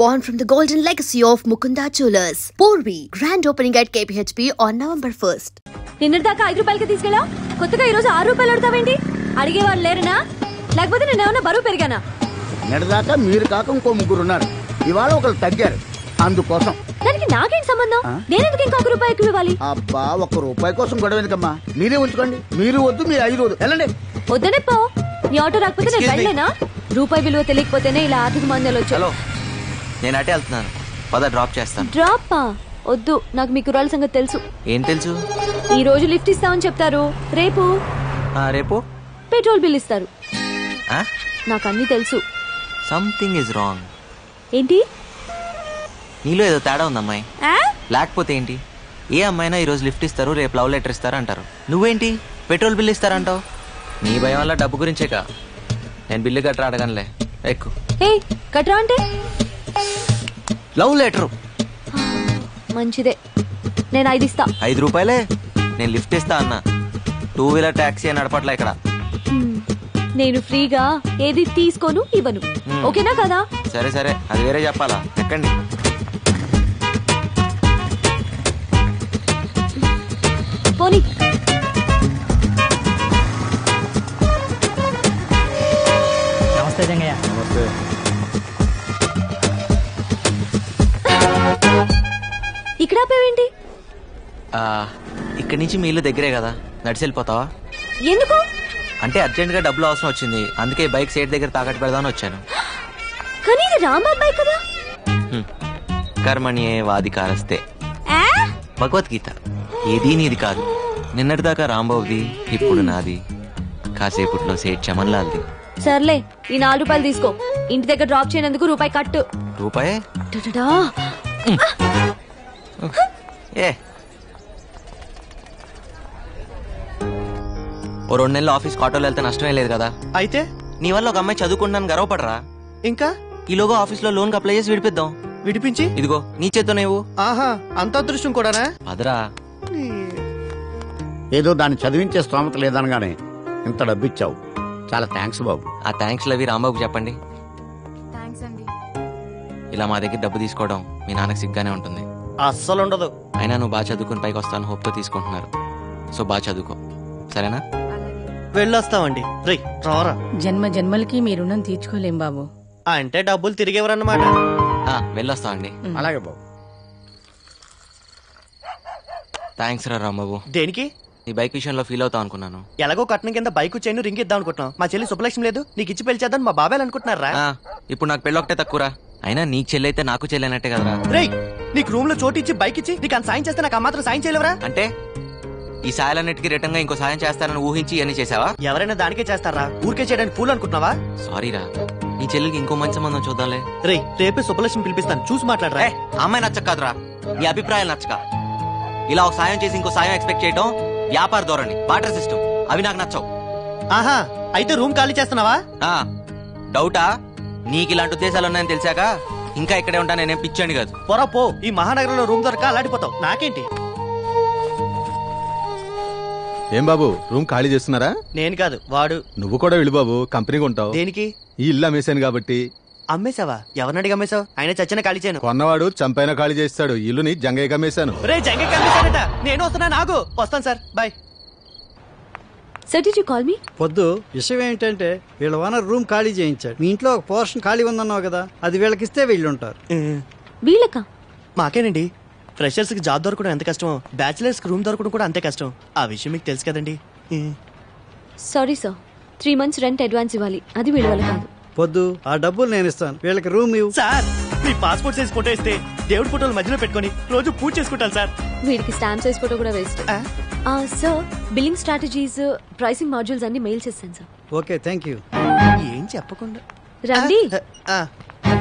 born from the golden legacy of Mukunda Jewelers. Porvi, grand opening at KPHP on November 1st. నిన్నటిదాకా 5 రూపాయలకి తీసుకెళ్ళా, కొత్తగా ఈరోజు 6 రూపాయలు అడతావేంటి? అడిగేవాళ్ళు లేరనా, లేకపోతే నేనేమన్నా బరువు పెరిగానా? నిన్నటిదాకా మీరు కాక ఇంకో ముగ్గురు ఉన్నారు, ఇవాళ ఒకరు తగ్గారు, అందుకోసం. దానికి నాకేంటి సంబంధం? నేనెందుకు ఇంకొక 1 రూపాయి ఎక్కువ ఇవ్వాలి? అబ్బా, 1 రూపాయి కోసం గొడవ ఎందుకమ్మా? మీరే ఉంచుకోండి. మీరు వద్దు, మీరు 5 రోజులు వెళ్ళండి. వద్దనే పో, నీ ఆటో రాకపోతే నేను వెళ్ళలేనా? రూపాయి విలువ తెలియకపోతేనే ఇలా ఆర్థిక మందాలు వచ్చాయి. నేను అటే వెళ్తున్నాను, పద డ్రాప్ చేస్తాను. డ్రాపా? వద్దు, నాకు మీ కుర్రాళ్ళ సంగతి తెలుసు. ఏం తెలుసు? ఈ రోజు లిఫ్ట్ ఇస్తామని చెప్తారు, రేపు పెట్రోల్ బిల్ ఇస్తారు. నాకు అన్ని తెలుసు. Something is wrong. ఏంటి? నీలో ఏదో తేడా ఉంది అమ్మాయి. లేకపోతే ఏంటి? ఏ అమ్మాయినా ఈ రోజు లిఫ్ట్ ఇస్తారు, రేపు లవ్ లెటర్ ఇస్తారు అంటారు. నువ్వేంటి పెట్రోల్ బిల్ ఇస్తారంటావు? నీ భయం వల్ల డబ్బు గురించేకా. నేను బిల్లు కట్టరా అడగనులే, ఎక్కు. కట్రా అంటే లవ్ లెటర్ మంచిదే, నేను 5 ఇస్తా. 5 రూపాయలే? నేను లిఫ్ట్ ఇస్తా అన్నా, 2 వీలర్ టాక్సీ అని నడపట్లే ఇక్కడ. నేను ఫ్రీగా ఏది తీసుకోను, ఇవ్వను. ఓకేనా కదా? సరే సరే, అది వేరే చెప్పాలా. ఎక్కండి. పోనీ. నమస్తే జంగయ్య. నమస్తే. ఇక్కడ ఆపేవేంటి? ఇక్కడి నుంచి మీ ఇల్లు దగ్గరే కదా, నడిచి వెళ్ళిపోతావా? ఎందుకు? అంటే అర్జెంట్ గా డబ్బులు అవసరం వచ్చింది, అందుకే బైక్ సైడ్ దగ్గర తాకట్టు పెడదామని వచ్చాను. కానీ ఇది రాంబాబు బైక్ కదా. కర్మణ్యే వాధికారస్తే, భగవద్గీత. ఏదీ నీది కాదు. నిన్నటిదాకా రాంబాబుది, ఇప్పుడు నాది, కాసేపుట్లో సేట్ చమన్లాల్ది. సర్లే, ఈ 4 రూపాయలు తీసుకో. ఇంటి దగ్గర డ్రాప్ చేయనందుకు రూపాయి కట్టు. రూపాయే? ఏ ఓ 2 నెలలు ఆఫీస్ ఆటోలో వెళ్తే నష్టమే లేదు కదా. అయితే నీ వల్ల ఒక అమ్మాయి చదువుకుంటాను గర్వపడరా? ఇంకా ఈలోగా ఆఫీస్ లో లోన్ అప్లై చేసి విడిపిద్దాం. విడిపించి ఇదిగో నీ చేత్తో నువ్వు. ఆహా, అంత అదృష్టం కూడానా? అదరా, ఏదో దాన్ని చదివించే స్తోమత లేదనగానే ఇంత డబ్బిచ్చావు, చాలా థ్యాంక్స్ బాబు. ఆ థ్యాంక్స్ లవి రాంబాబుకి చెప్పండి. ఇలా మా దగ్గర డబ్బు తీసుకోవడం మీ నాన్నకి సిగ్గానే ఉంటుంది. అస్సలు ఉండదు. అయినా నువ్వు బాగా చదువుకుని పైకి వస్తాను హోప్ తో తీసుకుంటున్నారు. సో బాగా చదువుకో, సరేనా? వెళ్ళొస్తామండి. రేయ్ రారా. జన్మ జన్మలకి మీ రుణం తీర్చుకోలేం బాబు. అంటే డబ్బులు తిరిగేవరన్నమాట. వెళ్ళొస్తామండి. అలాగే బాబు. థ్యాంక్స్ రా రాంబాబు. దేనికి? నీ బైక్ విషయంలో ఫీల్ అవుతావు అనుకున్నాను. ఎలాగో కట్నం కింద బైక్ చైన్ రింగ్ ఇద్దాం అనుకుంటున్నాం. మా చెల్లి శుభలక్ష్మి లేదు, నీకు ఇచ్చి పెళ్లి చేద్దాం మా బాబాయ్ అనుకుంటున్నారా? ఇప్పుడు నాకు పెళ్ళి ఒకటే తక్కువరా. అయినా నీకు చెల్లి అయితే నాకు చెల్లి అన్నట్టే కదరా. రేయ్, నీకు రూమ్ లో చోటు ఇచ్చి బైక్ ఇచ్చి నీకు అంత సాయం చేస్తే నాకు మాత్రం సాయం చేయలేవరా? అంటే ఈ సాయాలన్నిటికీ రిటర్న్ గా ఇంకో సాయం చేస్తానని ఊహించి ఇవన్నీ చేసావా? ఎవరైనా దానికే చేస్తారా? ఊరికే చేయడానికి పూలు అనుకుంటున్నావా? సారీరా, నీ చెల్లికి ఇంకో మంచి సంబంధం చూద్దాంలే. రేయ్, రేపే శుభలక్ష్మి పిలిపిస్తాను, చూసి మాట్లాడరా. అమ్మాయి నచ్చక కాదురా, నీ అభిప్రాయాలు నచ్చక. ఇలా ఒక సాయం చేసి ఇంకో సాయం ఎక్స్పెక్ట్ చేయడం వ్యాపార ధోరణి, బాటర్ సిస్టమ్, అవి నాకు నచ్చవు. ఆహా, అయితే రూమ్ ఖాళీ చేస్తున్నావా? డౌటా? నీకు ఇలాంటి ఉద్దేశాలు ఉన్నాయని తెలిసాక ఇంకా ఇక్కడే ఉంటా, నేనేం పిచ్చండి కాదు. పొరా పో, ఈ మహానగరంలో రూమ్ దొరక అలాడిపోతావు. నాకేంటి? ఏం బాబు, రూమ్ ఖాళీ చేస్తున్నారా? నేను కాదు, వాడు. నువ్వు కూడా వెళ్ళి బాబు, కంపెనీకి ఉంటావు. దేనికి? ఈ ఇల్లు అమ్మేశాను కాబట్టి. అమ్మేశావా? ఎవరినడిగి అమ్మేశావు? ఆయన చచ్చిన ఖాళీ చేయను. కొన్నవాడు చంపైన ఖాళీ చేస్తాడు, ఇల్లుని జంగయ్యకి అమ్మేశాను. రే జంగయ్య కనిపిస్తాడట. నేను వస్తున్నా, నాగు వస్తాను sir, bye. Sir, did you call me? పొద్దు విషయం ఏంటంటే వీళ్ళ ఓనర్ రూమ్ ఖాళీ చేయించాడు. మీ ఇంట్లో ఒక పోర్షన్ ఖాళీ ఉందన్నావు కదా, అది వీళ్ళకిస్తే వీళ్ళుంటారు. వీళ్ళకా? మాకేనండి. ఫ్రెషర్స్ కి జాబ్ దొరకడం ఎంత కష్టమో, బ్యాచిలర్స్ కి రూమ్ దొరకడం కూడా అంతే కష్టం. ఆ విషయం మీకు తెలుసు కదండి. Sorry sir, 3 months rent advance ఇవ్వాలి, అది వీళ్ళ వల్ల కాదు. పొద్దు, ఆ డబ్బులు నేను ఇస్తాను, వీళ్ళకి రూమ్ ఇవ్వు. సార్, మీ పాస్పోర్ట్ సైజ్ ఫోటో ఇస్తే దేవుడి ఫోటోలు మధ్యలో పెట్టుకొని రోజు పూజ చేసుకుంటాను సార్. వీడికి స్టాంప్ సైజ్ ఫోటో కూడా waste. Sir, billing strategies, pricing modules అన్ని మెయిల్ చేస్తాను సార్. Okay, thank you. ఏం చెప్పకుండా రండి.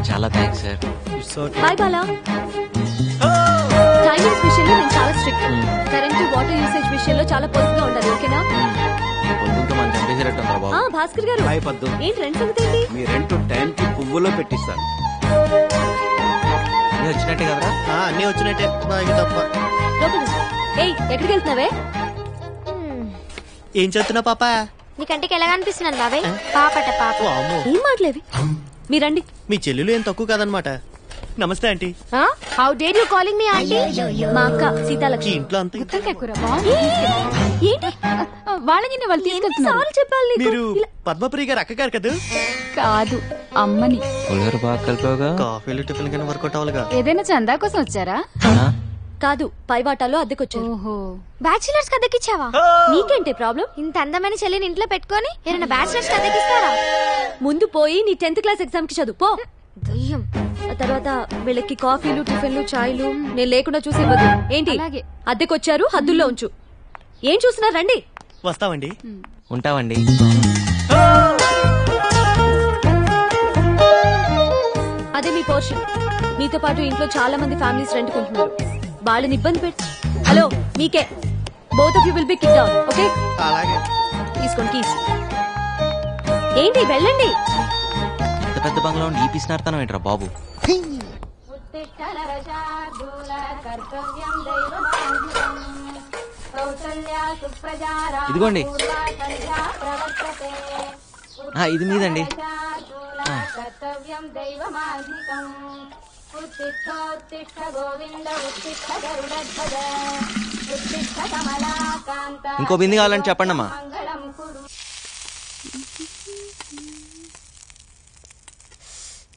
చాలా థ్యాంక్స్ సార్. బాయ్ బాలా. టైమింగ్స్ విషయంలో నేను చాలా స్ట్రిక్ట్. కరెంట్ వాటర్ యూసేజ్ విషయంలో చాలా పొదుపుగా ఉండాలి, ఓకేనా? భాస్కర్ గారు, ఏంటి రెంట్ సంగతి ఏంటి? మీ రెంట్ టైం కి పువ్వులో పెట్టిస్తాను. వచ్చినట్టే కదరా? అన్నీ వచ్చినట్టే, తప్ప. ఎక్కడికి వెళ్తున్నావే? ఏం చెప్తున్నా పాప? నీ కంటికి ఎలా అనిపిస్తున్నాను బాబాయ్? పాపట పాప. ఏం మాట్లేవి? మీరండి. మీ చెల్లెలు ఏం తక్కువ కాదనమాట. నమస్తే aunty. How dare you calling me aunty? మా అక్క సీతాలక్ష్మి. ఇంట్లో అంతే ఏంటి వాళ్ళని వాళ్ళు తీసుకెళ్తున్నారు చెప్పాలి నీకు. మీరు పద్మప్రియ గారు అక్కగారు కదా? కాదు అమ్మని. బాగా కలిపావుగా. కాఫీలు టిఫిన్ కింద వర్కౌట్ అవ్వాలిగా. ఏదైనా చందా కోసం వచ్చారా? కాదు, పై వాటాలో అద్దెకొచ్చారు. బ్యాచిలర్స్ కి అద్దెకిచ్చావా? నీకేంటి ప్రాబ్లం? ఇంత అందమైన చెల్లిని ఇంట్లో పెట్టుకొని ఏమైనా బ్యాచిలర్స్ కి అద్దెకిస్తారా? ముందు పోయి నీ 10th క్లాస్ ఎగ్జామ్ కి చదువు పో. దయ్యం. ఆ తర్వాత వీళ్ళకి కాఫీలు టిఫిన్లు చాయ్లు నేను లేకుండా చూసి ఇవ్వదు. ఏంటి అద్దెకొచ్చారు, హద్దుల్లో ఉంచు. ఏం చూస్తున్నారు, రండి. వస్తామండి. ఉంటామండి. అదే మీ పోర్షన్. మీతో పాటు ఇంట్లో చాలా మంది ఫ్యామిలీస్ రెంట్ కొంటున్నారు. వాళ్ళని ఇబ్బంది పెట్టి. హలో, మీకే. Both of you will be kicked out. Okay, అలాగే. తీసుకోండి కీస్. ఏంటి, వెళ్ళండి. పెద్ద పెద్ద బంగ్లా ఉండి ఈ పిసినార్తనం ఏంట్రా బాబు. ఇదిగోండి, ఇది మీదండి. ఇంకో బింది కావాలని చెప్పండి అమ్మా.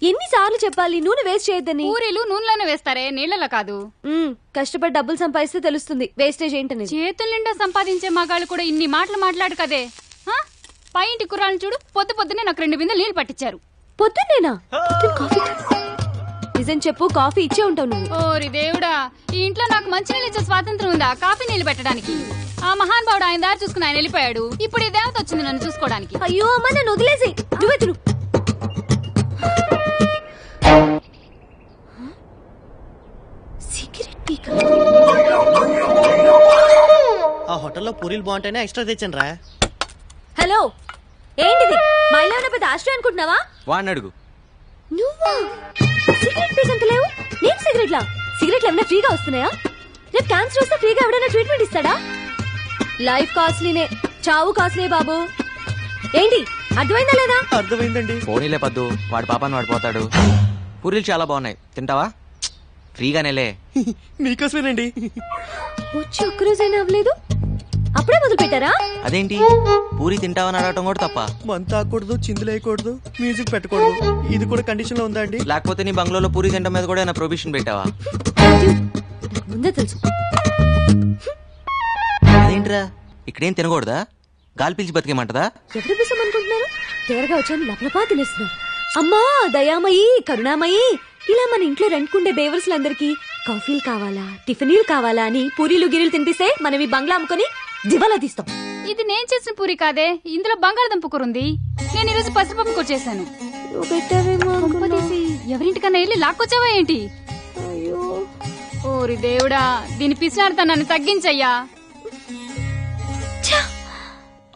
ఎన్నిసార్లు చెప్పాలి నూనె వేస్ట్ చేయొద్దని? పూరీలు నూనెలోనే వేస్తారే, నీళ్లలో కాదు. కష్టపడి డబ్బులు సంపాదిస్తే తెలుస్తుంది వేస్టేజ్ ఏంటని. చేతుల నిండా సంపాదించే మగాళ్ళు కూడా ఇన్ని మాటలు మాట్లాడు కదే. పై ఇంటి కుర్రాళ్ళని చూడు, పొద్దునే నాకు 2 బిందెలు నీళ్లు పట్టించారు. పొద్దున్నేనా? నిజం చెప్పు, కాఫీ ఇచ్చే ఉంటావు నువ్వు. ఓరి దేవుడా, ఈ ఇంట్లో నాకు మంచి నీళ్ళు ఇచ్చే స్వాతంత్రం ఉందా కాఫీ నీళ్లు పెట్టడానికి? ఆ మహానుభావుడు ఆయన దారి చూసుకుని ఆయన వెళ్ళిపోయాడు. ఇప్పుడు ఈ దేవత వచ్చింది నన్ను చూసుకోవడానికి. అయ్యో అమ్మ, నన్ను వదిలేసి నువ్వెతులు. ఆ హోటల్లో పూరీలు బాగుంటేనే ఎక్స్ట్రా తెచ్చాను రా. హలో, ఏంటిది? మా ఇల్లు ఏమైనా పెద్ద ఆశ్రయం అనుకుంటున్నావా? వాడిని అడుగు. నువ్వా? సిగరెట్ పీకంత లేవు. నేను సిగరెట్లా? సిగరెట్లు ఏమైనా ఫ్రీగా వస్తున్నాయా? రేపు క్యాన్సర్ వస్తే ఫ్రీగా ఎవడైనా ట్రీట్మెంట్ ఇస్తాడా? లైఫ్ కాస్ట్లీనే, చావు కాస్ట్లీ బాబు. ఏంటి, అర్థమైందా లేదా? అర్థమైందండి. పోనీలే పద్దు, వాడి పాపాన్ని వాడు పోతాడు. పూరీలు చాలా బాగున్నాయి, తింటావా? ఫ్రీగానేలే. మీకోసమేనండి. వచ్చి ఒక్కరోజైనా అవ్వలేదు, అప్పుడే మొదలు పెట్టారా? అదేంటి, పూరి తింటావని అడగటం కూడా తప్ప? మంత ఆకూడదు, చిందులేయకూడదు, మ్యూజిక్ పెట్టకూడదు, ఇది కూడా కండిషన్ లో ఉందా అండి? లేకపోతే నీ బంగ్లాలో పూరి తింటం మీద కూడా ప్రొబిషన్ పెట్టావా? ముందే తెలుసు. అదేంట్రా, ఇక్కడేం తినకూడదా? గాలి పీల్చి బతికేమంటదా? ఎవరి కోసం అనుకుంటున్నారు? తేరగా వచ్చాను, లపలపా తినేస్తున్నారు. అమ్మా దయామయి, కరుణామయి, ఇలా మన ఇంట్లో రెంట్కుండే బేవర్స్లందరికీ కాఫీలు కావాలా, టిఫిన్లు కావాలా అని పూరీలు గిరీలు తినిపిస్తే మనం ఈ బంగ్లా అమ్ముకొని దివాలా తీస్తాం. ఇది నేను చేసిన పూరి కాదే, ఇందులో బంగాళదుంప కూర ఉంది. నేను ఈరోజు పసిపప్పు కూర చేశాను. ఎవరింటికన్నా వెళ్ళి లాక్కొచ్చావా ఏంటి? ఓరి దేవుడా, దీని పిసినారుతా నన్ను తగ్గించయ్యా.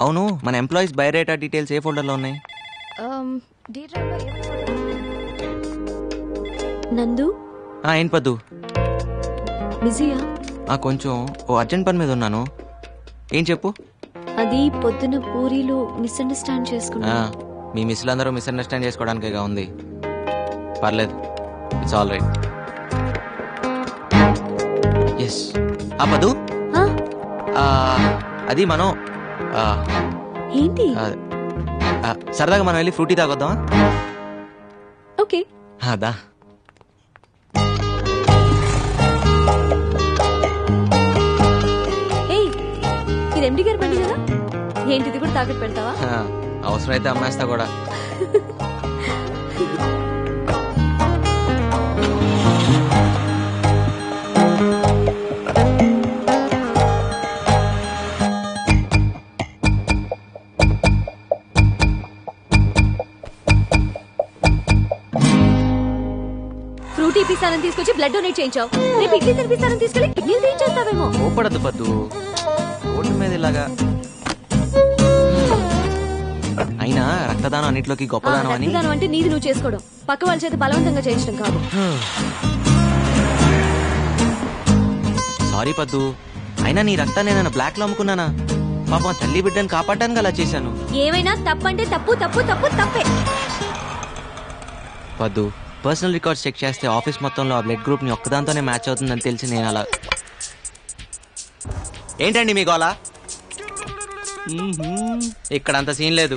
అవును, మన ఎంప్లాయీస్ బయోడేటా డీటెయిల్స్ ఏ ఫోల్డర్ లో ఉన్నాయి? నందు. ఏంటి పద్దు? బిజీయా? కొంచెం ఓ అర్జెంట్ పని మీద ఉన్నాను. ఏం చెప్పు. అది పొద్దున పూరీలు మిస్అండర్స్టాండ్ చేసుకున్నా. మీ మిస్లందరూ మిస్అండర్స్టాండ్ చేసుకోవడానికేగా ఉంది. పర్లేదు, ఇట్స్ ఆల్ రైట్. ఎస్. పద్దు, అది మనం ఏంటి సరదాగా మనం వెళ్ళి ఫ్రూటీ తాగొద్దామా? ఓకే. అదా ఇది ఎండి గారి బండి కదా, ఏంటిది కూడా తాకట్టు పెడతావా? అవసరమైతే అమ్మేస్తా కూడా. ఫ్రూటీ పిస్తానని తీసుకొచ్చి బ్లడ్ డొనేట్ చేయించావు. రేపు ఇడ్లీ తినిపిస్తానని తీసుకెళ్లి కిడ్నీలు తీయించేస్తావేమో. కోపడద్దు పద్దు, ఓటు మీద ఇలాగా. అయినా రక్తదానం అన్నిట్లోకి గొప్పదానం అని. రక్తదానం అంటే నీది నువ్వు చేసుకోవడం, పక్క వాళ్ళ చేత బలవంతంగా చేయించడం కాదు. సారీ పద్దు, అయినా నీ రక్తాన్ని నేను బ్లాక్ లో అమ్ముకున్నానా? పాపం తల్లి బిడ్డని కాపాడడానికి అలా చేశాను. ఏమైనా తప్పంటే తప్పు తప్పు తప్పు తప్పే. పద్దు, పర్సనల్ రికార్డ్స్ చెక్ చేస్తే ఆఫీస్ మొత్తంలో ఆ బ్లడ్ గ్రూప్ ని ఒక్కదాంతోనే మ్యాచ్ అవుతుందని తెలిసి నేను అలా. ఏంటండి మీ గోలా? ఇక్కడ అంత సీన్ లేదు.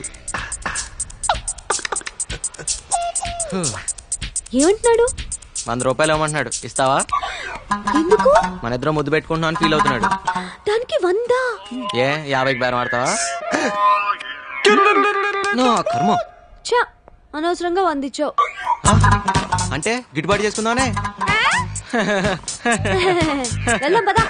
ఏమంటున్నాడు? 100 రూపాయలు ఇవ్వమంటున్నాడు. ఇస్తావా? ఎందుకు? మన ఇద్దరం ముద్దు పెట్టుకుంటున్నాం అని ఫీల్ అవుతున్నాడు. దానికి 100? ఏ 50కి బేరం ఆడతావా? కర్మ. చా, అనవసరంగా 100 ఇచ్చావు. అంటే గిట్టుబాటు చేసుకుందామనే. వెళ్దాం పదా.